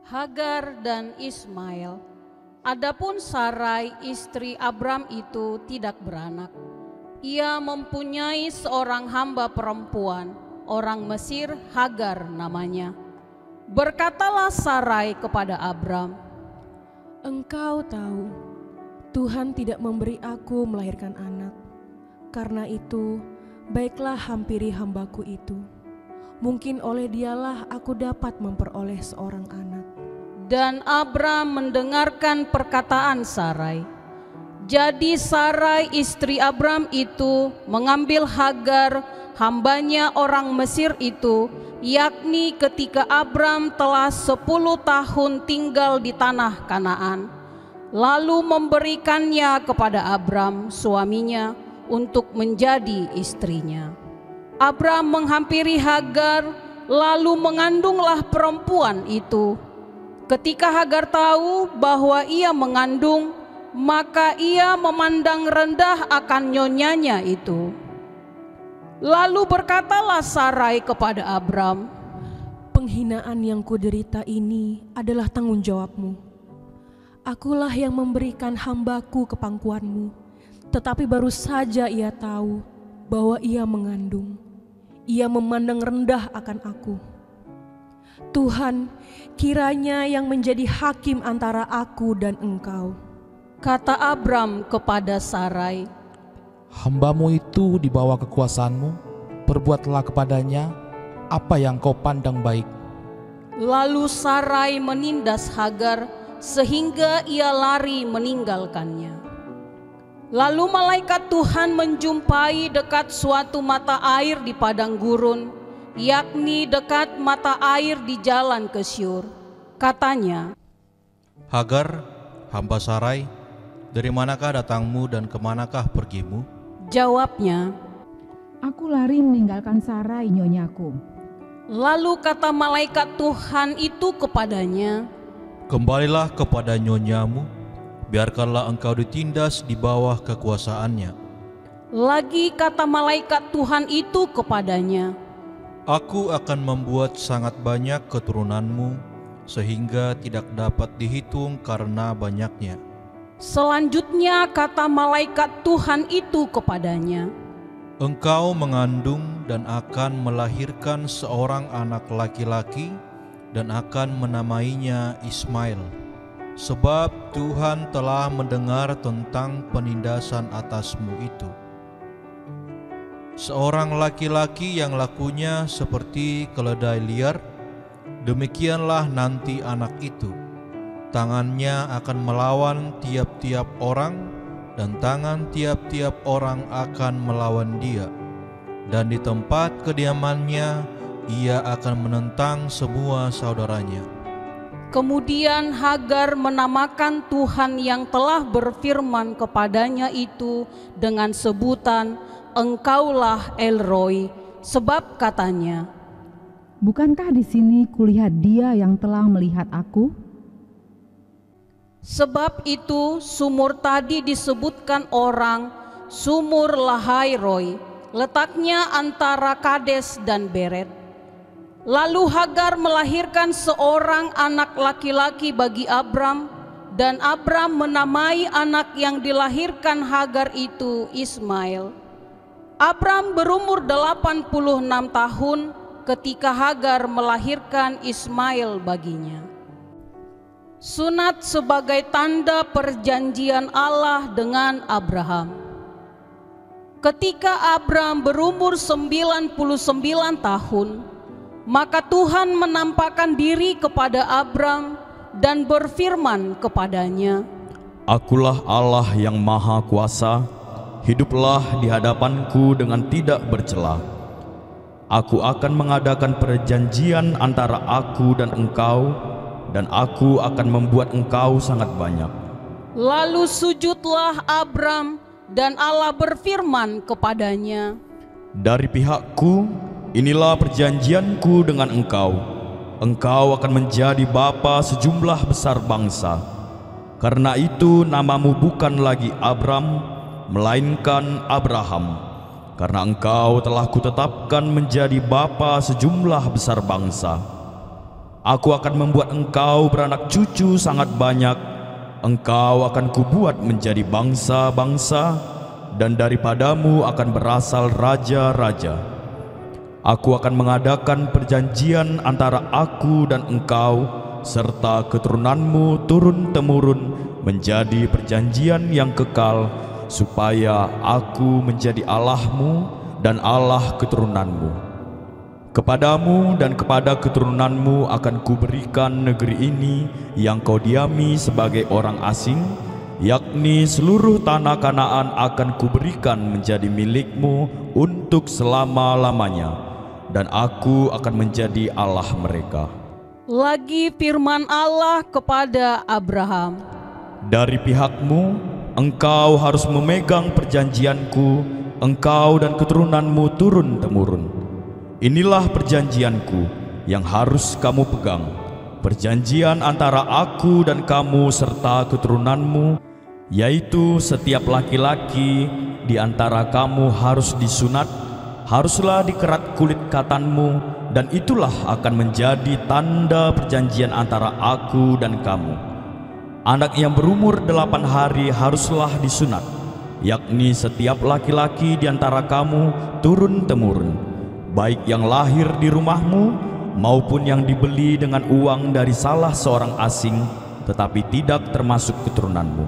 Hagar dan Ismail. Adapun Sarai istri Abram itu tidak beranak. Ia mempunyai seorang hamba perempuan, orang Mesir, Hagar namanya. Berkatalah Sarai kepada Abram, "Engkau tahu, Tuhan tidak memberi aku melahirkan anak. Karena itu, baiklah hampiri hambaku itu. Mungkin oleh dialah aku dapat memperoleh seorang anak." Dan Abram mendengarkan perkataan Sarai. Jadi Sarai istri Abram itu mengambil Hagar, hambanya orang Mesir itu, yakni ketika Abram telah 10 tahun tinggal di tanah Kanaan, lalu memberikannya kepada Abram suaminya untuk menjadi istrinya. Abram menghampiri Hagar, lalu mengandunglah perempuan itu. Ketika Hagar tahu bahwa ia mengandung, maka ia memandang rendah akan nyonyanya itu. Lalu berkatalah Sarai kepada Abram, "Penghinaan yang kuderita ini adalah tanggung jawabmu. Akulah yang memberikan hambaku ke pangkuanmu, tetapi baru saja ia tahu bahwa ia mengandung. Ia memandang rendah akan aku. Tuhan, kiranya yang menjadi hakim antara aku dan engkau." Kata Abram kepada Sarai, "Hambamu itu di bawah kekuasaanmu, perbuatlah kepadanya apa yang kau pandang baik." Lalu Sarai menindas Hagar sehingga ia lari meninggalkannya. Lalu malaikat Tuhan menjumpai dekat suatu mata air di padang gurun, yakni dekat mata air di jalan ke Syur. Katanya, "Hagar, hamba Sarai, dari manakah datangmu dan kemanakah pergimu?" Jawabnya, "Aku lari meninggalkan Sarai, nyonyaku." Lalu kata malaikat Tuhan itu kepadanya, "Kembalilah kepada nyonyamu, biarkanlah engkau ditindas di bawah kekuasaannya." Lagi kata malaikat Tuhan itu kepadanya, "Aku akan membuat sangat banyak keturunanmu, sehingga tidak dapat dihitung karena banyaknya." Selanjutnya kata malaikat Tuhan itu kepadanya, "Engkau mengandung dan akan melahirkan seorang anak laki-laki dan akan menamainya Ismail. Sebab Tuhan telah mendengar tentang penindasan atasmu itu. Seorang laki-laki yang lakunya seperti keledai liar, demikianlah nanti anak itu. Tangannya akan melawan tiap-tiap orang, dan tangan tiap-tiap orang akan melawan dia. Dan di tempat kediamannya, ia akan menentang semua saudaranya." Kemudian Hagar menamakan Tuhan yang telah berfirman kepadanya itu dengan sebutan, "Engkaulah El-Roi," sebab katanya, "Bukankah di sini kulihat Dia yang telah melihat aku?" Sebab itu sumur tadi disebutkan orang Sumur Lahai Roi, letaknya antara Kades dan Beret. Lalu Hagar melahirkan seorang anak laki-laki bagi Abram, dan Abram menamai anak yang dilahirkan Hagar itu Ismail. Abram berumur 86 tahun ketika Hagar melahirkan Ismail baginya. Sunat sebagai tanda perjanjian Allah dengan Abraham. Ketika Abram berumur 99 tahun, maka Tuhan menampakkan diri kepada Abram dan berfirman kepadanya, "Akulah Allah yang Maha Kuasa, hiduplah di hadapanku dengan tidak bercela. Aku akan mengadakan perjanjian antara aku dan engkau, dan aku akan membuat engkau sangat banyak." Lalu sujudlah Abram, dan Allah berfirman kepadanya, "Dari pihakku, inilah perjanjianku dengan engkau. Engkau akan menjadi bapa sejumlah besar bangsa. Karena itu namamu bukan lagi Abram, melainkan Abraham. Karena engkau telah kutetapkan menjadi bapa sejumlah besar bangsa. Aku akan membuat engkau beranak cucu sangat banyak. Engkau akan kubuat menjadi bangsa-bangsa, dan daripadamu akan berasal raja-raja. Aku akan mengadakan perjanjian antara aku dan engkau serta keturunanmu turun-temurun menjadi perjanjian yang kekal, supaya aku menjadi Allahmu dan Allah keturunanmu. Kepadamu dan kepada keturunanmu akan kuberikan negeri ini yang kau diami sebagai orang asing, yakni seluruh tanah Kanaan akan kuberikan menjadi milikmu untuk selama-lamanya, dan aku akan menjadi Allah mereka. Lagi firman Allah kepada Abraham, dari pihakmu, engkau harus memegang perjanjianku, engkau dan keturunanmu turun-temurun. Inilah perjanjianku yang harus kamu pegang, perjanjian antara aku dan kamu serta keturunanmu, yaitu setiap laki-laki di antara kamu harus disunat, haruslah dikerat kulit katanmu, dan itulah akan menjadi tanda perjanjian antara aku dan kamu. Anak yang berumur 8 hari haruslah disunat, yakni setiap laki-laki di antara kamu turun-temurun, baik yang lahir di rumahmu maupun yang dibeli dengan uang dari salah seorang asing, tetapi tidak termasuk keturunanmu.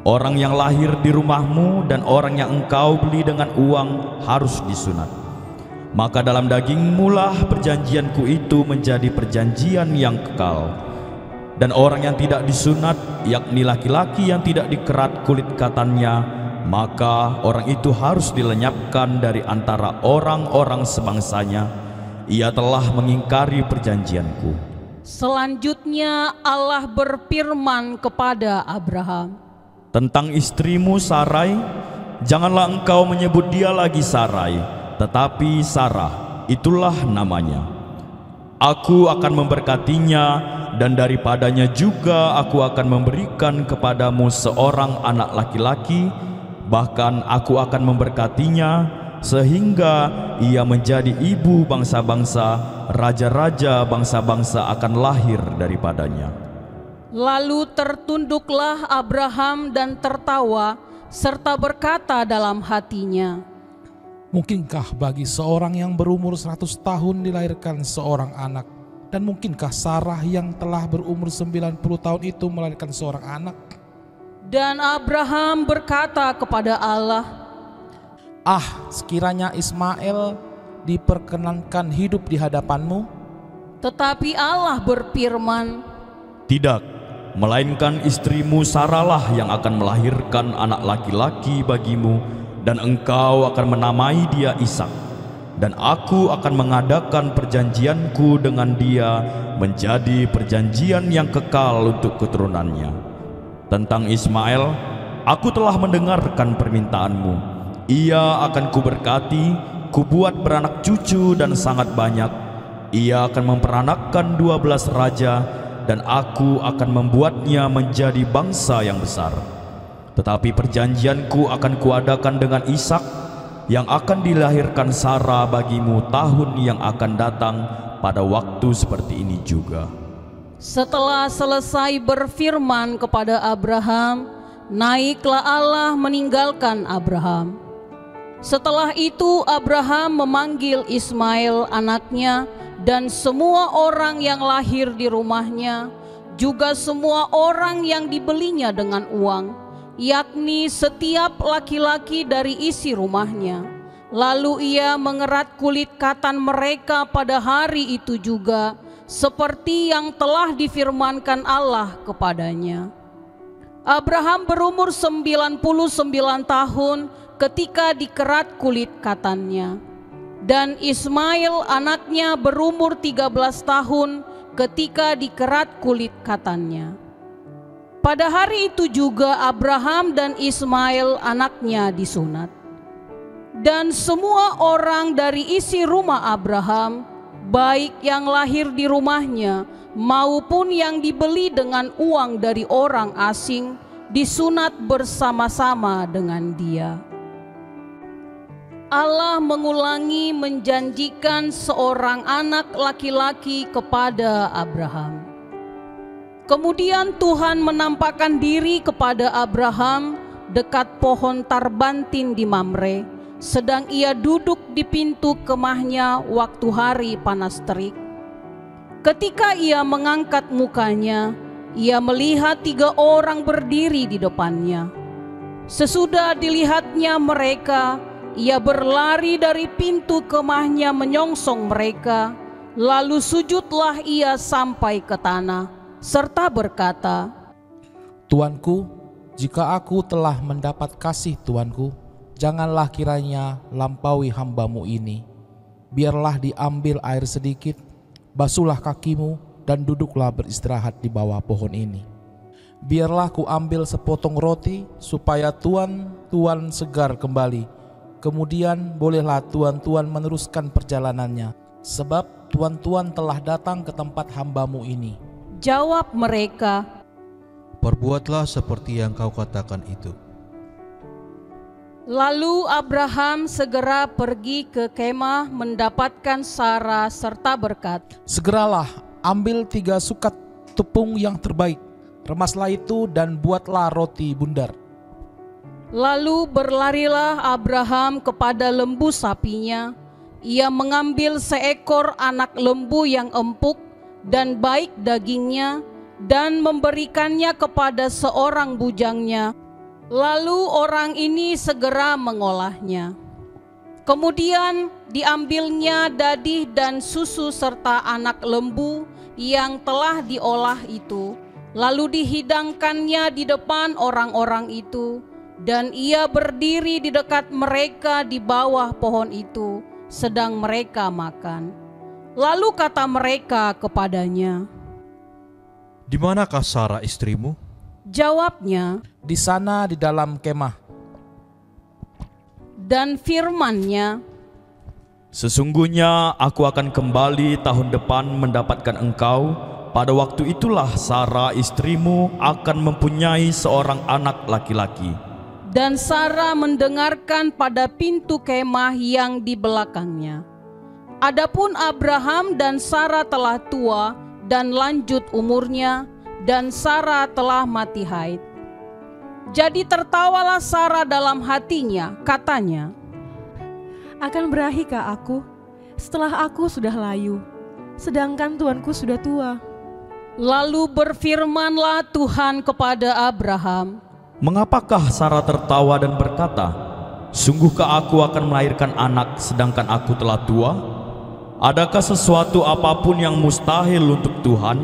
Orang yang lahir di rumahmu dan orang yang engkau beli dengan uang harus disunat. Maka dalam dagingmu lah perjanjianku itu menjadi perjanjian yang kekal. Dan orang yang tidak disunat, yakni laki-laki yang tidak dikerat kulit katannya, maka orang itu harus dilenyapkan dari antara orang-orang sebangsanya. Ia telah mengingkari perjanjianku. Selanjutnya Allah berfirman kepada Abraham, tentang istrimu Sarai, janganlah engkau menyebut dia lagi Sarai, tetapi Sarah, itulah namanya. Aku akan memberkatinya, dan daripadanya juga aku akan memberikan kepadamu seorang anak laki-laki. Bahkan aku akan memberkatinya sehingga ia menjadi ibu bangsa-bangsa, raja-raja bangsa-bangsa akan lahir daripadanya. Lalu tertunduklah Abraham dan tertawa serta berkata dalam hatinya, Mungkinkah bagi seorang yang berumur 100 tahun dilahirkan seorang anak? Dan mungkinkah Sarah yang telah berumur 90 tahun itu melahirkan seorang anak? Dan Abraham berkata kepada Allah, sekiranya Ismail diperkenankan hidup di hadapanmu. Tetapi Allah berfirman, tidak, melainkan istrimu Sarahlah yang akan melahirkan anak laki-laki bagimu, dan engkau akan menamai dia Ishak. Dan aku akan mengadakan perjanjianku dengan dia menjadi perjanjian yang kekal untuk keturunannya. Tentang Ismail, aku telah mendengarkan permintaanmu. Ia akan kuberkati, kubuat beranak cucu dan sangat banyak. Ia akan memperanakkan 12 raja, dan aku akan membuatnya menjadi bangsa yang besar. Tetapi perjanjianku akan kuadakan dengan Ishak, yang akan dilahirkan Sarah bagimu tahun yang akan datang pada waktu seperti ini juga. Setelah selesai berfirman kepada Abraham, naiklah Allah meninggalkan Abraham. Setelah itu Abraham memanggil Ismail anaknya dan semua orang yang lahir di rumahnya, juga semua orang yang dibelinya dengan uang, yakni setiap laki-laki dari isi rumahnya. Lalu ia mengerat kulit katan mereka pada hari itu juga, seperti yang telah difirmankan Allah kepadanya. Abraham berumur 99 tahun ketika dikerat kulit katannya, dan Ismail anaknya berumur 13 tahun ketika dikerat kulit katannya. Pada hari itu juga Abraham dan Ismail anaknya disunat. Dan semua orang dari isi rumah Abraham, baik yang lahir di rumahnya maupun yang dibeli dengan uang dari orang asing, disunat bersama-sama dengan dia. Allah mengulangi menjanjikan seorang anak laki-laki kepada Abraham. Kemudian Tuhan menampakkan diri kepada Abraham dekat pohon tarbantin di Mamre, sedang ia duduk di pintu kemahnya waktu hari panas terik. Ketika ia mengangkat mukanya, ia melihat 3 orang berdiri di depannya. Sesudah dilihatnya mereka, ia berlari dari pintu kemahnya menyongsong mereka, lalu sujudlah ia sampai ke tanah, serta berkata, Tuanku, jika aku telah mendapat kasih Tuanku, janganlah kiranya lampaui hamba-Mu ini. Biarlah diambil air sedikit, basuhlah kakimu, dan duduklah beristirahat di bawah pohon ini. Biarlah ku ambil sepotong roti, supaya tuan segar kembali. Kemudian bolehlah tuan meneruskan perjalanannya, sebab tuan telah datang ke tempat hamba-Mu ini. Jawab mereka, Perbuatlah seperti yang kau katakan itu. Lalu Abraham segera pergi ke kemah mendapatkan Sarah serta berkata, Segeralah ambil 3 sukat tepung yang terbaik, remaslah itu dan buatlah roti bundar. Lalu berlarilah Abraham kepada lembu sapinya. Ia mengambil seekor anak lembu yang empuk dan baik dagingnya, dan memberikannya kepada seorang bujangnya. Lalu orang ini segera mengolahnya. Kemudian diambilnya dadih dan susu serta anak lembu yang telah diolah itu, lalu dihidangkannya di depan orang-orang itu, dan ia berdiri di dekat mereka di bawah pohon itu, sedang mereka makan. Lalu kata mereka kepadanya, Di manakah Sarah istrimu? Jawabnya, Di sana di dalam kemah. dan firman-Nya, Sesungguhnya aku akan kembali tahun depan mendapatkan engkau. Pada waktu itulah Sarah istrimu akan mempunyai seorang anak laki-laki. Dan Sarah mendengarkan pada pintu kemah yang di belakangnya. Adapun Abraham dan Sarah telah tua dan lanjut umurnya, dan Sarah telah mati haid. Jadi tertawalah Sarah dalam hatinya, katanya, Akan berahikah aku setelah aku sudah layu, sedangkan tuanku sudah tua? Lalu berfirmanlah Tuhan kepada Abraham, Mengapakah Sarah tertawa dan berkata, Sungguhkah aku akan melahirkan anak sedangkan aku telah tua? Adakah sesuatu apapun yang mustahil untuk Tuhan?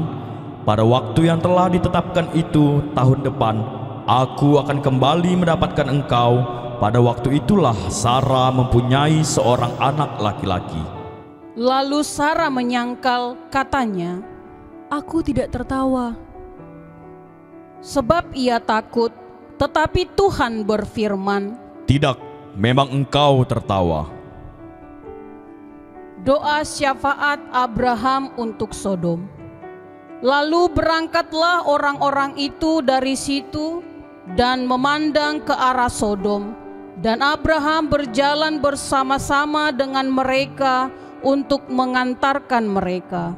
Pada waktu yang telah ditetapkan itu, tahun depan, aku akan kembali mendapatkan engkau. Pada waktu itulah Sarah mempunyai seorang anak laki-laki. Lalu Sarah menyangkal, katanya, Aku tidak tertawa. sebab ia takut. Tetapi Tuhan berfirman, Tidak, memang engkau tertawa. doa syafaat Abraham untuk Sodom. Lalu berangkatlah orang-orang itu dari situ dan memandang ke arah Sodom, dan Abraham berjalan bersama-sama dengan mereka untuk mengantarkan mereka.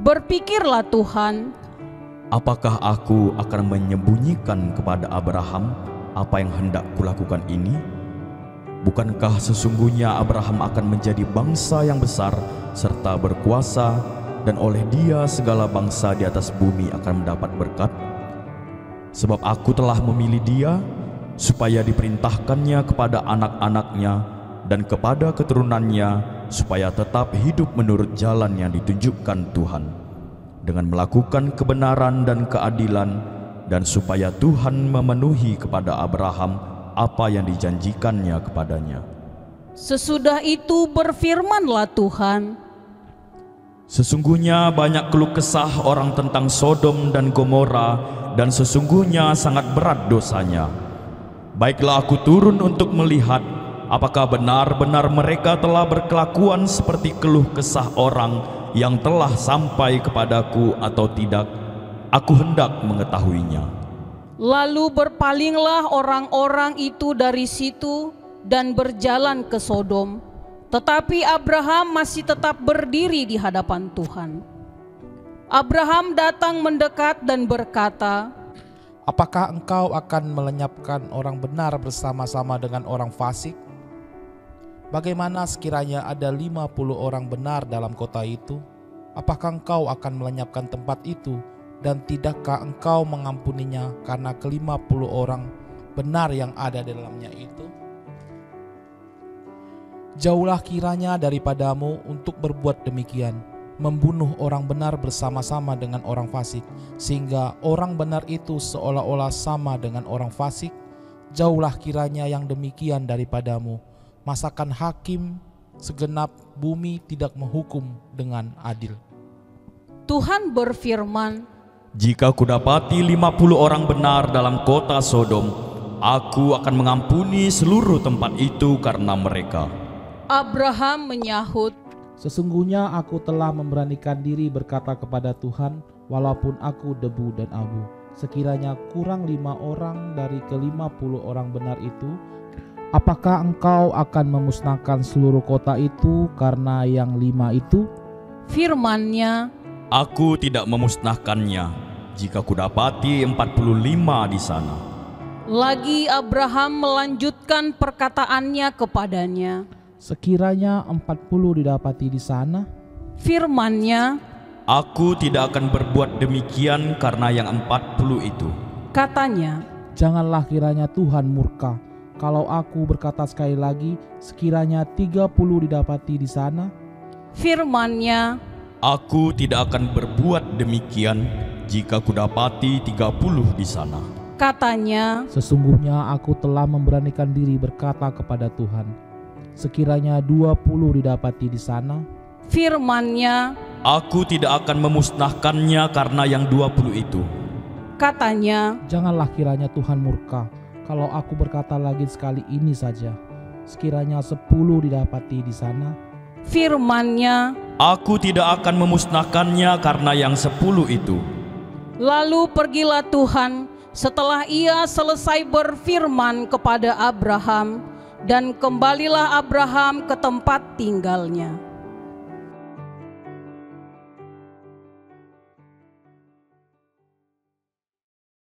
Berpikirlah Tuhan, Apakah aku akan menyembunyikan kepada Abraham apa yang hendak kulakukan ini? Bukankah sesungguhnya Abraham akan menjadi bangsa yang besar serta berkuasa, dan oleh dia segala bangsa di atas bumi akan mendapat berkat? Sebab aku telah memilih dia supaya diperintahkannya kepada anak-anaknya dan kepada keturunannya, supaya tetap hidup menurut jalan yang ditunjukkan Tuhan, dengan melakukan kebenaran dan keadilan, dan supaya Tuhan memenuhi kepada Abraham apa yang dijanjikannya kepadanya. sesudah itu berfirmanlah Tuhan, Sesungguhnya banyak keluh kesah orang tentang Sodom dan Gomora, dan sesungguhnya sangat berat dosanya. Baiklah aku turun untuk melihat apakah benar-benar mereka telah berkelakuan seperti keluh kesah orang yang telah sampai kepadaku atau tidak. Aku hendak mengetahuinya. Lalu berpalinglah orang-orang itu dari situ dan berjalan ke Sodom, tetapi Abraham masih tetap berdiri di hadapan Tuhan. Abraham datang mendekat dan berkata, "Apakah engkau akan melenyapkan orang benar bersama-sama dengan orang fasik? Bagaimana sekiranya ada 50 orang benar dalam kota itu? Apakah engkau akan melenyapkan tempat itu? Dan tidakkah engkau mengampuninya karena ke-50 orang benar yang ada di dalamnya itu? Jauhlah kiranya daripadamu untuk berbuat demikian, membunuh orang benar bersama-sama dengan orang fasik, sehingga orang benar itu seolah-olah sama dengan orang fasik. Jauhlah kiranya yang demikian daripadamu. Masakan hakim segenap bumi tidak menghukum dengan adil." Tuhan berfirman, Jika kudapati 50 orang benar dalam kota Sodom, aku akan mengampuni seluruh tempat itu karena mereka. Abraham menyahut, "Sesungguhnya aku telah memberanikan diri berkata kepada Tuhan, walaupun aku debu dan abu, sekiranya kurang 5 orang dari ke-50 orang benar itu, apakah engkau akan memusnahkan seluruh kota itu karena yang 5 itu?" Firman-Nya, Aku tidak memusnahkannya jika kudapati 45 di sana. lagi Abraham melanjutkan perkataannya kepadanya. "Sekiranya 40 didapati di sana?" Firman-Nya, Aku tidak akan berbuat demikian karena yang 40 itu. katanya, Janganlah kiranya Tuhan murka kalau aku berkata sekali lagi, sekiranya 30 didapati di sana. Firman-Nya, Aku tidak akan berbuat demikian jika kudapati 30 di sana. katanya, Sesungguhnya aku telah memberanikan diri berkata kepada Tuhan, sekiranya 20 didapati di sana. Firman-Nya, Aku tidak akan memusnahkannya karena yang 20 itu. katanya, Janganlah kiranya Tuhan murka kalau aku berkata lagi sekali ini saja, sekiranya 10 didapati di sana. Firman-Nya, Aku tidak akan memusnahkannya karena yang 10 itu. lalu pergilah Tuhan setelah ia selesai berfirman kepada Abraham, dan kembalilah Abraham ke tempat tinggalnya.